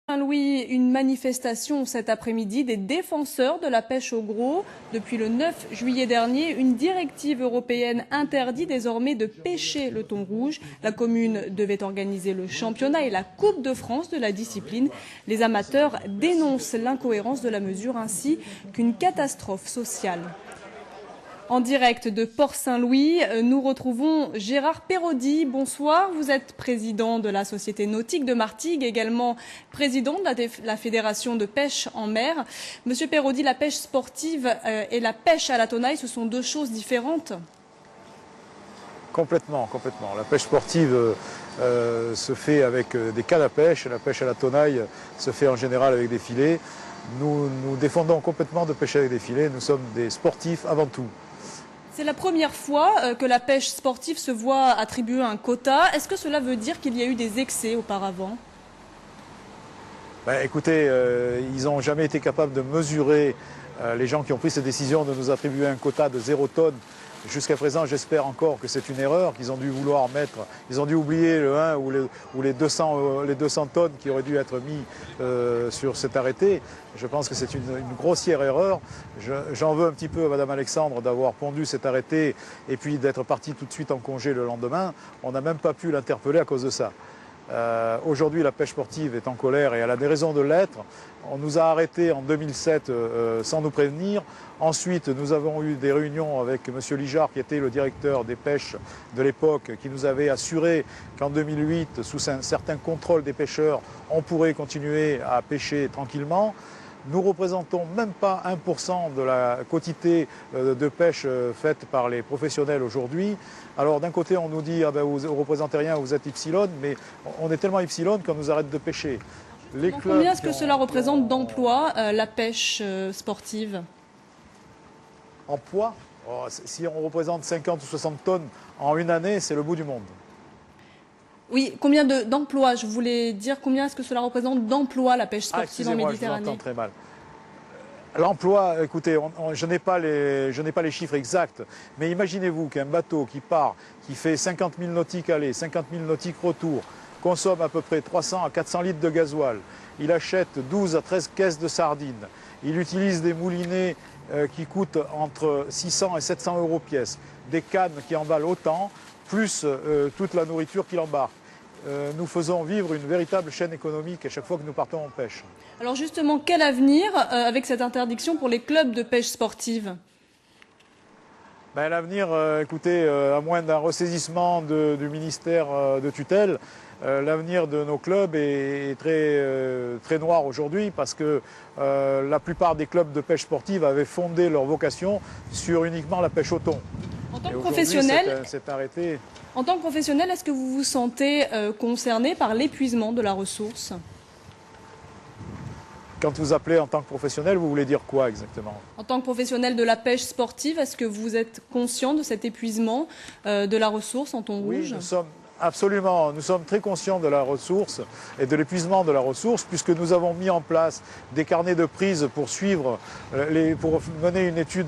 Saint-Louis, une manifestation cet après-midi des défenseurs de la pêche au gros. Depuis le 9 juillet dernier, une directive européenne interdit désormais de pêcher le thon rouge. La commune devait organiser le championnat et la Coupe de France de la discipline. Les amateurs dénoncent l'incohérence de la mesure ainsi qu'une catastrophe sociale. En direct de Port-Saint-Louis, nous retrouvons Gérard Perraudy. Bonsoir, vous êtes président de la Société nautique de Martigues, également président de la Fédération de pêche en mer. Monsieur Perraudy, la pêche sportive et la pêche à la tonaille, ce sont deux choses différentes? Complètement. La pêche sportive se fait avec des cannes à pêche, la pêche à la tonaille se fait en général avec des filets. Nous défendons complètement de pêcher avec des filets, nous sommes des sportifs avant tout. C'est la première fois que la pêche sportive se voit attribuer un quota. Est-ce que cela veut dire qu'il y a eu des excès auparavant? Écoutez, ils n'ont jamais été capables de mesurer les gens qui ont pris cette décision de nous attribuer un quota de 0 tonne. Jusqu'à présent, j'espère encore que c'est une erreur, qu'ils ont dû vouloir mettre, ils ont dû oublier le 1 ou les 200 tonnes qui auraient dû être mis sur cet arrêté. Je pense que c'est une grossière erreur. J'en veux un petit peu à Madame Alexandre d'avoir pondu cet arrêté et puis d'être partie tout de suite en congé le lendemain. On n'a même pas pu l'interpeller à cause de ça. Aujourd'hui, la pêche sportive est en colère et elle a des raisons de l'être. On nous a arrêtés en 2007 sans nous prévenir. Ensuite, nous avons eu des réunions avec M. Lijard, qui était le directeur des pêches de l'époque, qui nous avait assuré qu'en 2008, sous un certain contrôle des pêcheurs, on pourrait continuer à pêcher tranquillement. Nous représentons même pas 1% de la quotité de pêche faite par les professionnels aujourd'hui. Alors d'un côté on nous dit ah ben, vous ne représentez rien, vous êtes Epsilon, mais on est tellement Epsilon qu'on nous arrête de pêcher. Combien est-ce que cela représente d'emplois, la pêche sportive? En poids, si on représente 50 ou 60 tonnes en une année, c'est le bout du monde. Oui, combien d'emplois? Je voulais dire combien est-ce que cela représente d'emplois, la pêche sportive en Méditerranée? Je vous entends très mal. L'emploi, écoutez, je n'ai pas les chiffres exacts, mais imaginez-vous qu'un bateau qui part, qui fait 50 000 nautiques aller, 50 000 nautiques retour, consomme à peu près 300 à 400 litres de gasoil, il achète 12 à 13 caisses de sardines, il utilise des moulinets qui coûtent entre 600 et 700 euros pièce, des cannes qui emballent autant, plus toute la nourriture qu'il embarque. Nous faisons vivre une véritable chaîne économique à chaque fois que nous partons en pêche. Alors justement, quel avenir avec cette interdiction pour les clubs de pêche sportive? L'avenir, écoutez, à moins d'un ressaisissement du ministère de tutelle, l'avenir de nos clubs est très noir aujourd'hui parce que la plupart des clubs de pêche sportive avaient fondé leur vocation sur uniquement la pêche au thon. En tant que professionnel, c'est arrêté. En tant que professionnel, est-ce que vous vous sentez concerné par l'épuisement de la ressource? Quand vous appelez en tant que professionnel, vous voulez dire quoi exactement? En tant que professionnel de la pêche sportive, est-ce que vous êtes conscient de cet épuisement de la ressource en thon rouge? Oui, absolument. Nous sommes très conscients de la ressource et de l'épuisement de la ressource puisque nous avons mis en place des carnets de prise pour suivre, pour mener une étude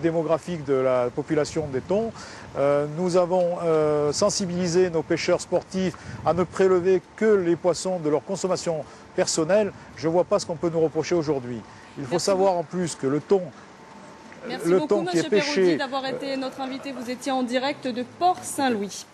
démographique de la population des thons. Nous avons sensibilisé nos pêcheurs sportifs à ne prélever que les poissons de leur consommation personnelle. Je ne vois pas ce qu'on peut nous reprocher aujourd'hui. Il faut savoir en plus que le thon Merci beaucoup, Monsieur Perraudy, d'avoir été notre invité. Vous étiez en direct de Port-Saint-Louis.